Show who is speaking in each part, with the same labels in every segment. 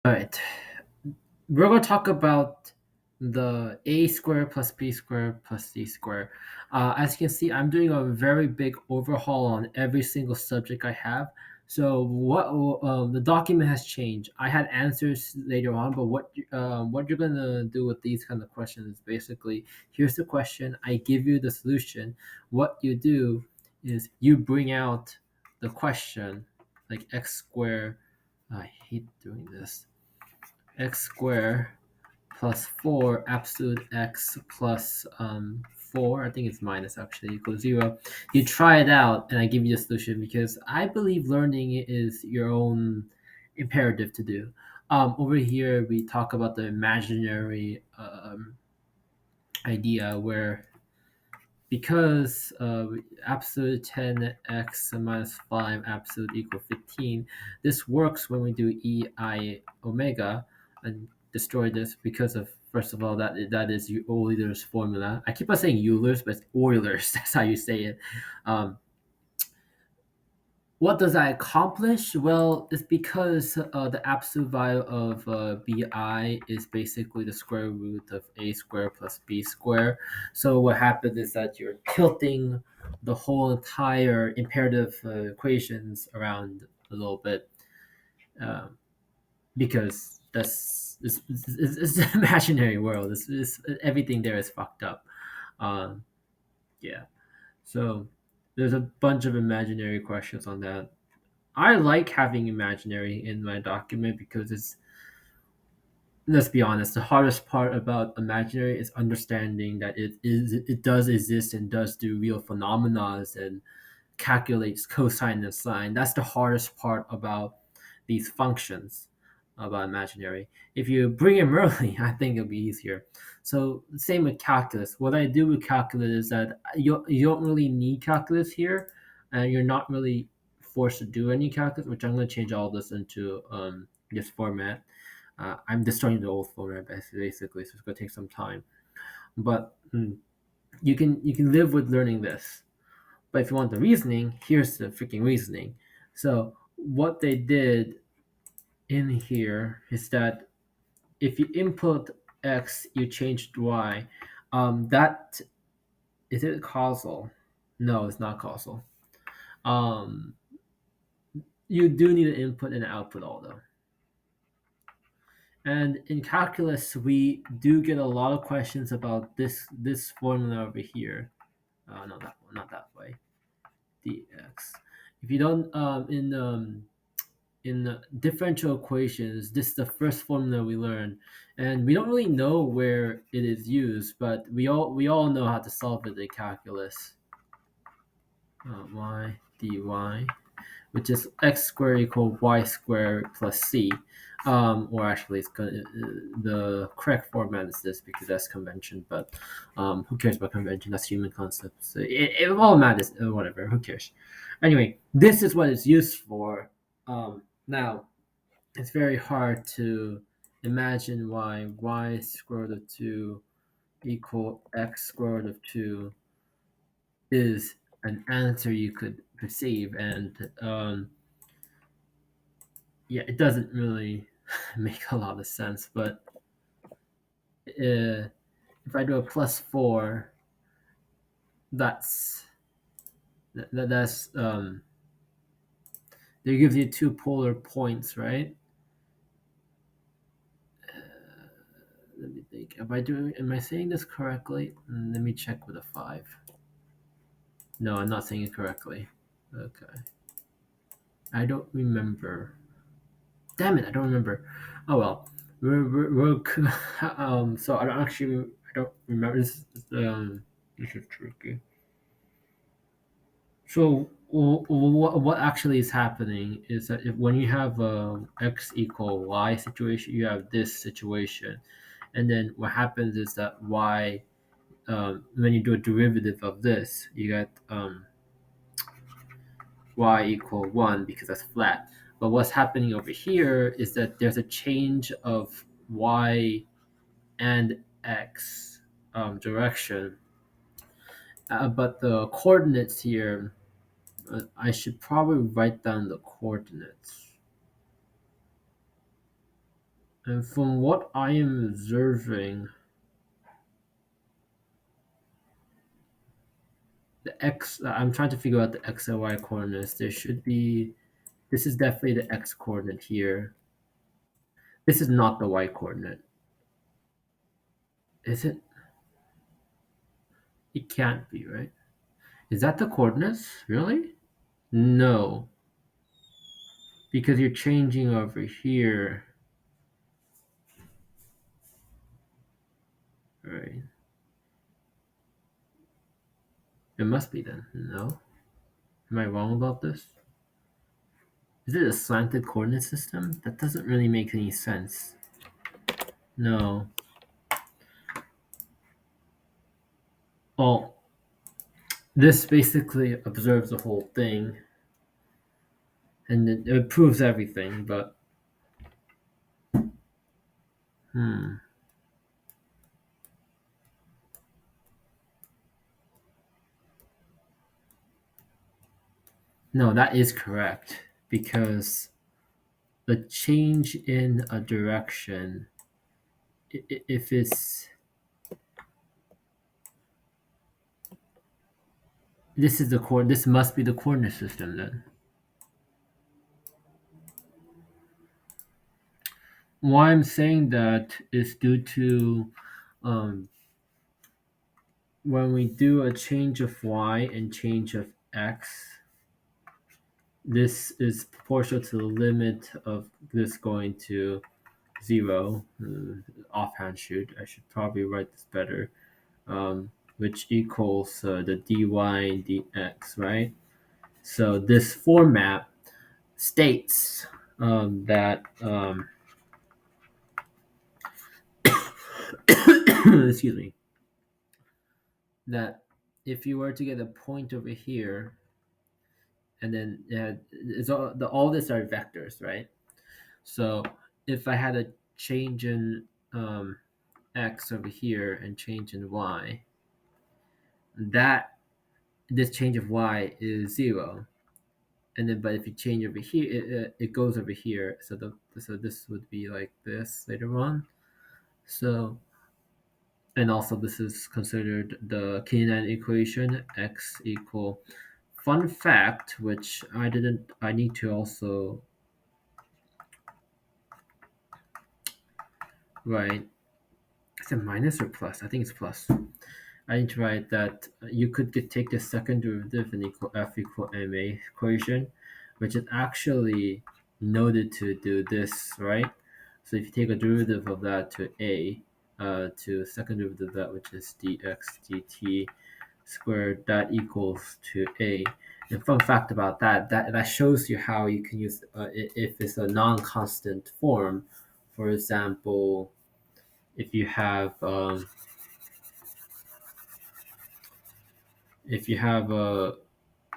Speaker 1: All right. We're going to talk about the a squared plus b squared plus c squared. As you can see, I'm doing a very big overhaul on every single subject I have. So the document has changed. I had answers later on, but what you're gonna do with these kind of questions is basically, here's the question, I give you the solution. What you do is you bring out the question, like x squared. I hate doing this. X squared plus 4 absolute x plus 4, I think it's minus actually, equals 0. You try it out and I give you a solution because I believe learning is your own imperative to do. Over here we talk about the imaginary idea where, because absolute 10x minus 5 absolute equal 15, this works when we do ei omega and destroy this because of, first of all, that is Euler's formula. I keep on saying Euler's, but it's Euler's. That's how you say it. um, what does that accomplish? Well, it's because the absolute value of bi is basically the square root of a squared plus b squared. So what happens is that you're tilting the whole entire imperative equations around a little bit, um, because it's an imaginary world. Everything there is fucked up. Um, yeah. So there's a bunch of imaginary questions on that. I like having imaginary in my document because it's, let's be honest, the hardest part about imaginary is understanding that it does exist and does do real phenomena and calculates cosine and sine. That's the hardest part about these functions about imaginary. If you bring them early, I think it'll be easier. So same with calculus. What I do with calculus is that you don't really need calculus here, and you're not really forced to do any calculus, which I'm going to change all this into this format. I'm destroying the old format basically, so it's going to take some time. But you can live with learning this. But if you want the reasoning, here's the freaking reasoning. So what they did in here is that if you input x, you changed y. That is it causal? No, it's not causal. Um, you do need an input and an output, although. And in calculus, we do get a lot of questions about this formula over here. No, that one, not that way. Dx. If you don't in differential equations, this is the first formula we learn, and we don't really know where it is used, but we all know how to solve it in calculus. Y dy, which is x squared equal y squared plus c. Or actually, the correct format is this because that's convention. But who cares about convention? That's human concepts. It all matters. Whatever. Who cares? Anyway, this is what it's used for. Now, it's very hard to imagine why y square root of 2 equal x square root of 2 is an answer you could perceive, and yeah, it doesn't really make a lot of sense. But if I do a plus 4, that's that's that gives you two polar points, right? Let me think. Am I saying this correctly? Let me check with a 5. No, I'm not saying it correctly. Okay. I don't remember. Damn it, I don't remember. Oh well. So I don't remember. This is tricky. So what actually is happening is that when you have a x equal y situation, you have this situation, and then what happens is that y, when you do a derivative of this, you get y equal 1 because that's flat. But what's happening over here is that there's a change of y and x direction. But the coordinates here, I should probably write down the coordinates. And from what I am observing, the x, I'm trying to figure out the x and y coordinates. There should be, this is definitely the x coordinate here. This is not the y coordinate. Is it? It can't be, right? Is that the coordinates? Really? No, because you're changing over here, right? It must be then. No? Am I wrong about this? Is it a slanted coordinate system? That doesn't really make any sense. No. Well, this basically observes the whole thing, and it proves everything, but hmm. No, that is correct, because the change in a direction, if it's, this is the this must be the coordinate system then. Why I'm saying that is due to um, when we do a change of y and change of x, this is proportional to the limit of this going to 0. Offhand shoot, I should probably write this better. Which equals the dy and dx, right? So this format states that excuse me, that if you were to get a point over here, and then it's all this are vectors, right? So if I had a change in x over here and change in y, that this change of y is 0. And then, but if you change over here, it goes over here. So this would be like this later on. So, and also this is considered the Canaan equation, x equal. Fun fact, which I need to also write. Is it minus or plus? I think it's plus. I need to write that you could take the second derivative and equal f equal ma equation, which is actually noted to do this, right? So if you take a derivative of that to a, to second derivative of that, which is dx dt squared, that equals to a. And fun fact about that shows you how you can use, if it's a non-constant form. For example, if you have a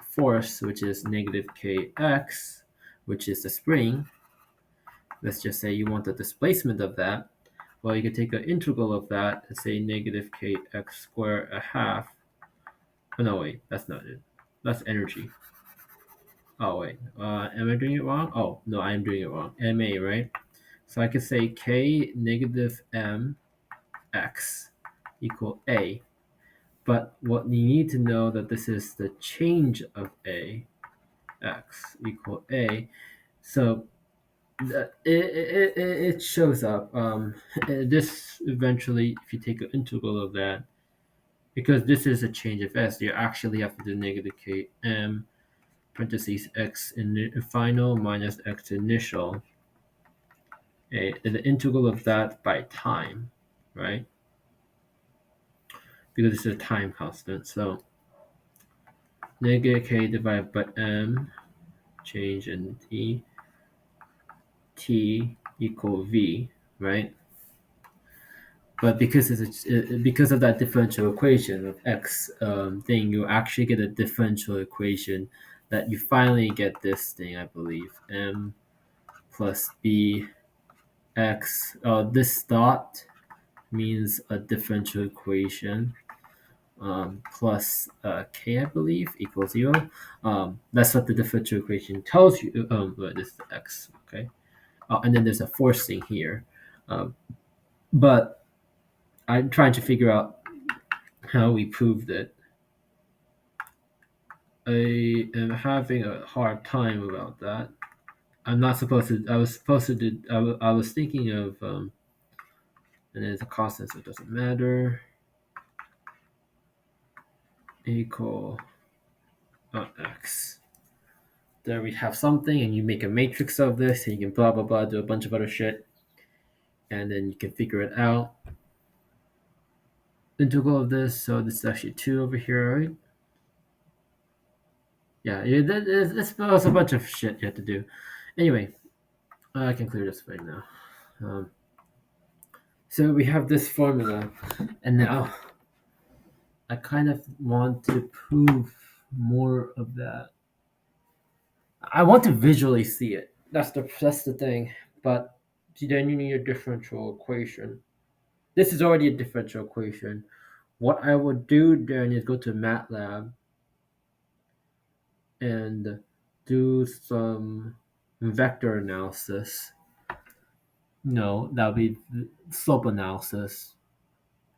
Speaker 1: force which is negative kx, which is the spring, let's just say you want the displacement of that, well, you can take an integral of that and say negative kx squared a half. Oh, no, wait, that's not it. That's energy. Oh, wait, am I doing it wrong? Oh, no, I am doing it wrong. Ma, right? So I could say k negative m x equal a. But what you need to know that this is the change of a, x equal a. So it shows up. This eventually, if you take an integral of that, because this is a change of s, you actually have to do negative k m parentheses x in final minus x initial, and the integral of that by time, right? Because it's a time constant. So negative k divided by m change in t equal v, right? But because because of that differential equation of x thing, you actually get a differential equation that you finally get this thing, I believe, m plus b x. This dot means a differential equation, plus k, I believe, equals 0. That's what the differential equation tells you. This is x, okay? And then there's a forcing here. Um, but I'm trying to figure out how we proved it. I am having a hard time about that. I'm not supposed to. I was supposed to do. I was thinking of, and it's a constant, so it doesn't matter. Equal x. There we have something, and you make a matrix of this, and you can blah blah blah, do a bunch of other shit, and then you can figure it out. Integral of this, so this is actually 2 over here, right? Yeah, it's a bunch of shit you have to do. Anyway, I can clear this right now. So we have this formula, and now I kind of want to prove more of that. I want to visually see it. That's the thing. But then you need a differential equation. This is already a differential equation. What I would do then is go to MATLAB and do some vector analysis. No, that would be slope analysis.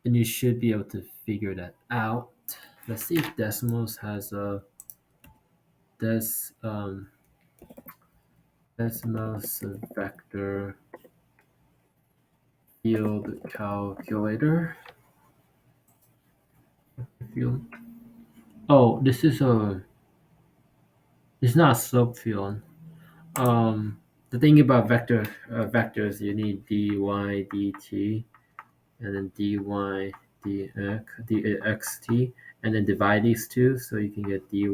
Speaker 1: And you should be able to figure that out. Let's see if Desmos has a Desmos vector field calculator. Field. Oh, it's not a slope field. The thing about vectors, you need dy dt, and then dy dxt, and then divide these two, so you can get dy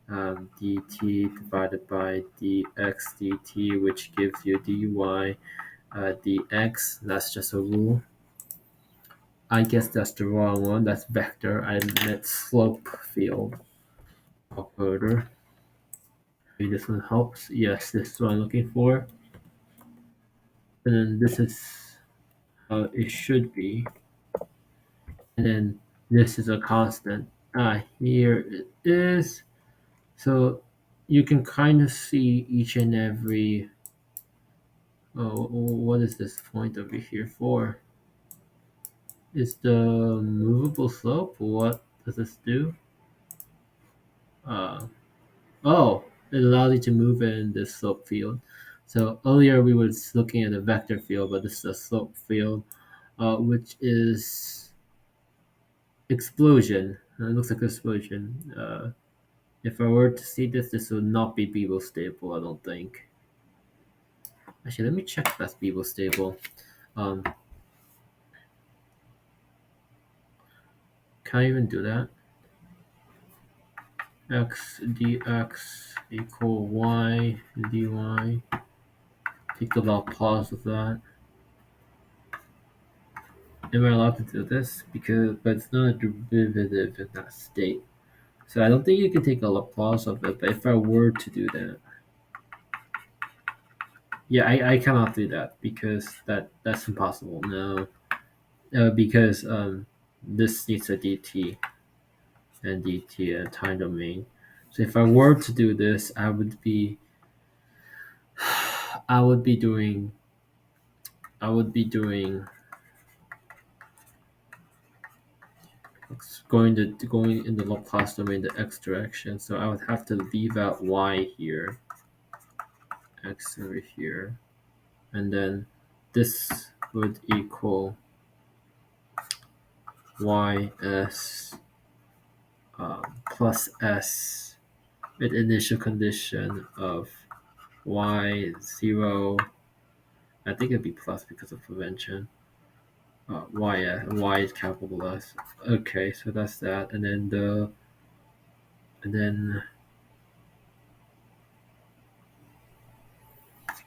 Speaker 1: dt divided by dx dt, which gives you dy dx. That's just a rule. I guess that's the wrong one. That's vector. I meant slope field calculator. Maybe this one helps. Yes, this is what I'm looking for. And then this is how it should be. And then this is a constant. Here it is. So you can kind of see each and every. Oh, what is this point over here for? Is the movable slope? What does this do? Oh, it allows you to move in this slope field. So earlier we were looking at a vector field, but this is a slope field, which is explosion. It looks like explosion. If I were to see this, this would not be Beeble stable, I don't think. Actually, let me check if that's Beeble stable. Um, can I even do that? X dx equal y dy. Take the Laplace of that. Am I allowed to do this? But it's not a derivative in that state. So I don't think you can take a Laplace of it, but if I were to do that, yeah, I cannot do that because that's impossible. No, because this needs a dt and dt a time domain. So if I were to do this, I would be doing going in the Laplace domain the x direction. So I would have to leave out y here, x over here, and then this would equal ys plus s with initial condition of y0. I think it'd be plus because of prevention. Y is capital S. Okay, so that's that, and then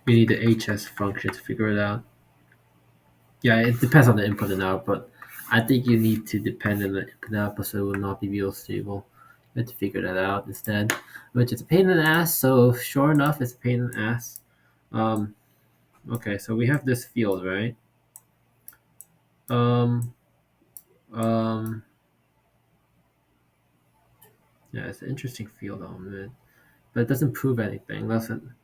Speaker 1: we need the HS function to figure it out. Yeah, it depends on the input and output. I think you need to depend on the input and output so it will not be real stable. You have to figure that out instead, which is a pain in the ass. So sure enough, it's a pain in the ass. Okay, so we have this field, right? Um, um, yeah, it's an interesting field element, but it doesn't prove anything. Listen,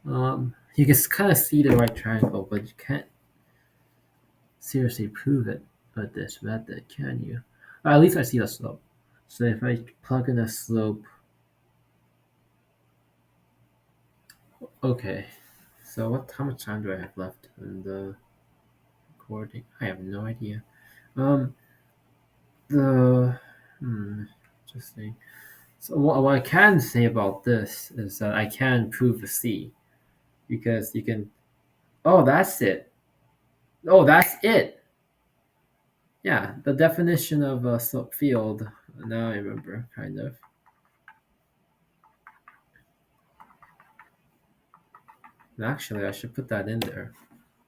Speaker 1: you can kind of see the right triangle, but you can't. seriously prove it with this method, can you? At least I see the slope. So if I plug in a slope, okay. So how much time do I have left in the recording? I have no idea. Um, the interesting. So what I can say about this is that I can prove the C because you can. Oh, that's it. Oh, that's it. Yeah, the definition of a slope field. Now I remember, kind of. Actually, I should put that in there.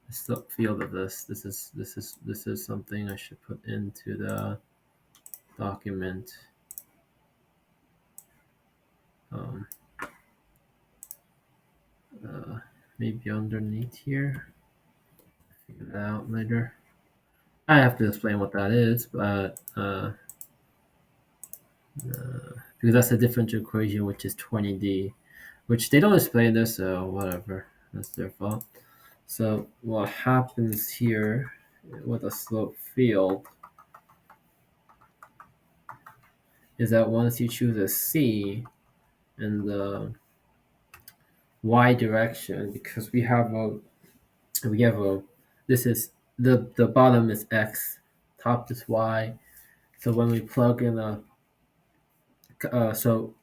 Speaker 1: The slope field of this. This is something I should put into the document. Um, uh, maybe underneath here. Figure that out later. I have to explain what that is, but because that's a differential equation, which is 20D, which they don't explain this, so whatever. That's their fault. So what happens here with a slope field is that once you choose a C in the y direction, because we have a this is the bottom is x, top is y. So when we plug in a so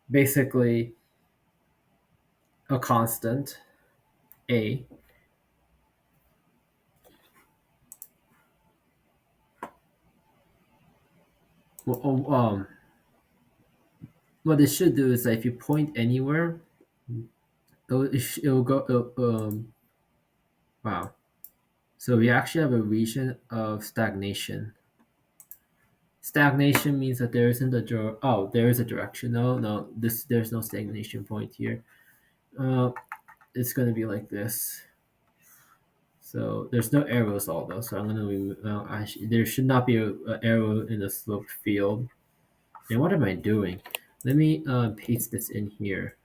Speaker 1: basically a constant a. Well, what it should do is that if you point anywhere, it'll go. Wow. So we actually have a region of stagnation. Stagnation means that there isn't there is a direction. No, no, there's no stagnation point here. It's gonna be like this. So there's no arrows although. So I'm gonna remove. There should not be a arrow in the sloped field. And what am I doing? Let me paste this in here,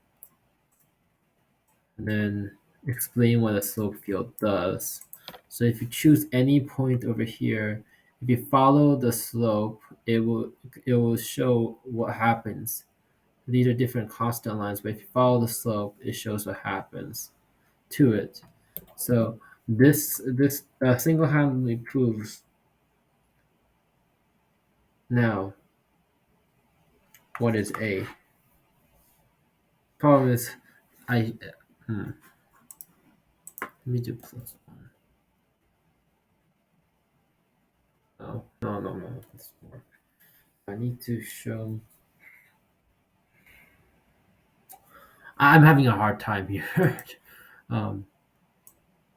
Speaker 1: and then explain what a slope field does. So if you choose any point over here, if you follow the slope, it will show what happens. These are different constant lines, but if you follow the slope, it shows what happens to it. So this single-handedly proves now what is A. Problem is, I let me do plus one. No, no, no, no. That's more. I need to show. I'm having a hard time here. um,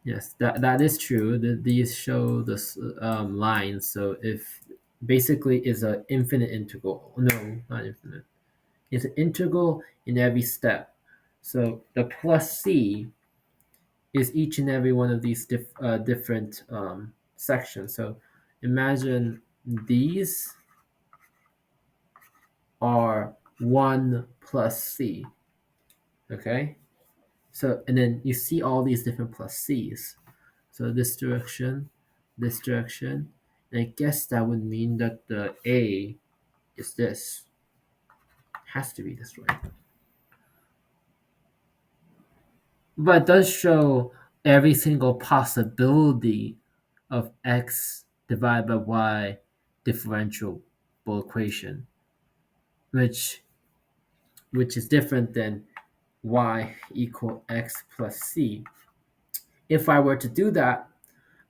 Speaker 1: yes, that is true. These show the lines. So if basically is an infinite integral. No, not infinite. It's an integral in every step. So the plus c is each and every one of these different sections. So imagine these are 1 plus c. Okay? So, and then you see all these different plus c's. So this direction, and I guess that would mean that the A is this. Has to be this way. But it does show every single possibility of x divided by y differentiable equation, which is different than y equal x plus c. If I were to do that,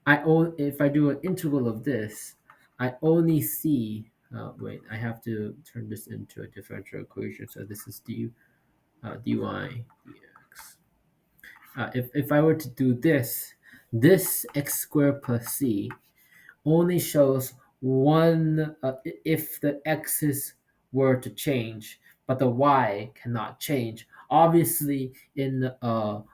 Speaker 1: if I do an integral of this, I only see. Wait, I have to turn this into a differential equation. So this is dy dx. If I were to do this x squared plus c only shows one if the x's were to change, but the y cannot change. Obviously, in the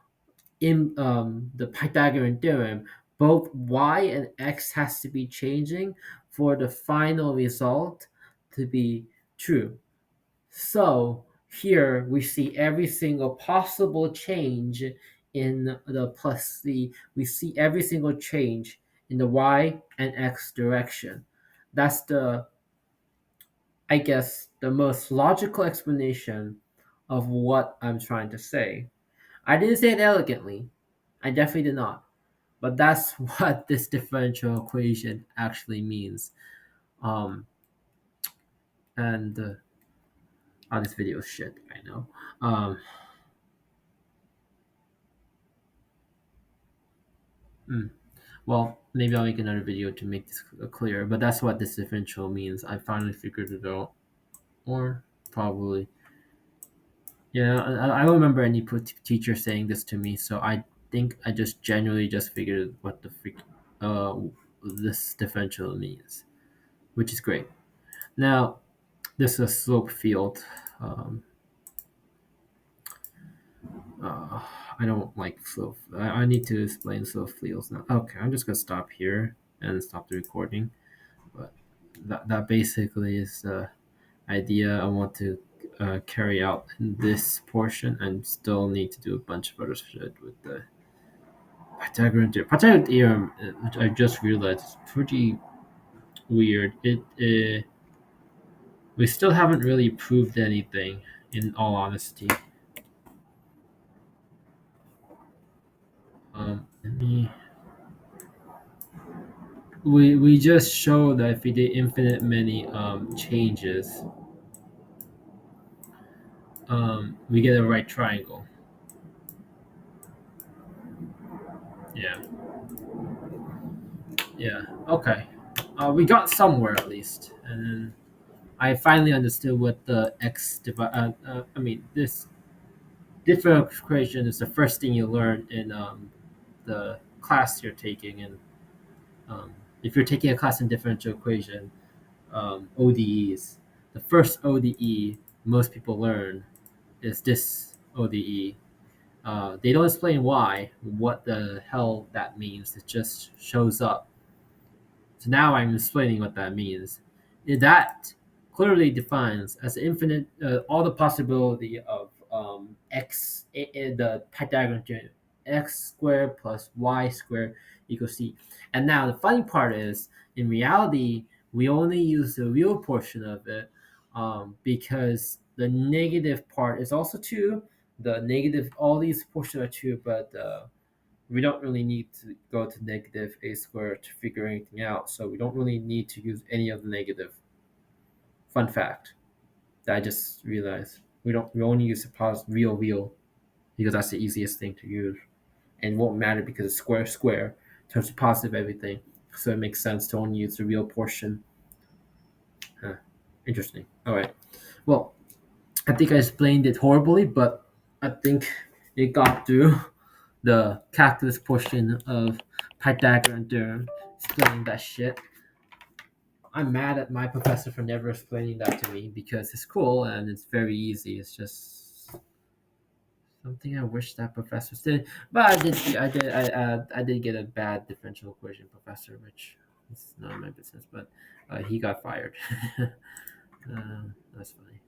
Speaker 1: Pythagorean theorem, both y and x has to be changing for the final result to be true. So here we see every single possible change in the plus c. We see every single change in the y and x direction. That's the, I guess, the most logical explanation of what I'm trying to say. I didn't say it elegantly. I definitely did not. But that's what this differential equation actually means. Um, and oh, this video is shit. I know. Um, mm, well, maybe I'll make another video to make this clear. But that's what this differential means. I finally figured it out, or probably. Yeah, I don't remember any teacher saying this to me, so I think I just genuinely just figured what the freak uh, this differential means, which is great. Now, this is a slope field. Um, uh, I don't like slope. I need to explain slope fields now. Okay, I'm just gonna stop here and stop the recording. But that basically is the idea I want to carry out in this portion, and still need to do a bunch of other shit with the Pythagorean theorem. Pythagorean theorem, which I just realized, is pretty weird. We still haven't really proved anything. In all honesty, let me. We just showed that if we did infinite many changes, we get a right triangle. Yeah, yeah. Okay, we got somewhere at least, and then I finally understood what the I mean, this differential equation is the first thing you learn in the class you're taking, and um, if you're taking a class in differential equation, ODEs, the first ODE most people learn is this ODE. They don't explain why, what the hell that means. It just shows up. So now I'm explaining what that means. That clearly defines as infinite all the possibility of x in the Pythagorean theorem, x squared plus y squared equals c. And now the funny part is, in reality, we only use the real portion of it because the negative part is also true. The negative, all these portions are true, but we don't really need to go to negative a squared to figure anything out. So we don't really need to use any of the negative. Fun fact that I just realized. We only use the positive real because that's the easiest thing to use. And it won't matter because it's square turns to positive everything. So it makes sense to only use the real portion. Huh. Interesting. All right. Well, I think I explained it horribly, but I think it got through the calculus portion of Pythagorean theorem, explaining that shit. I'm mad at my professor for never explaining that to me because it's cool and it's very easy. It's just something I wish that professor did. But I did get a bad differential equation professor, which is none of my business. But he got fired. That's funny.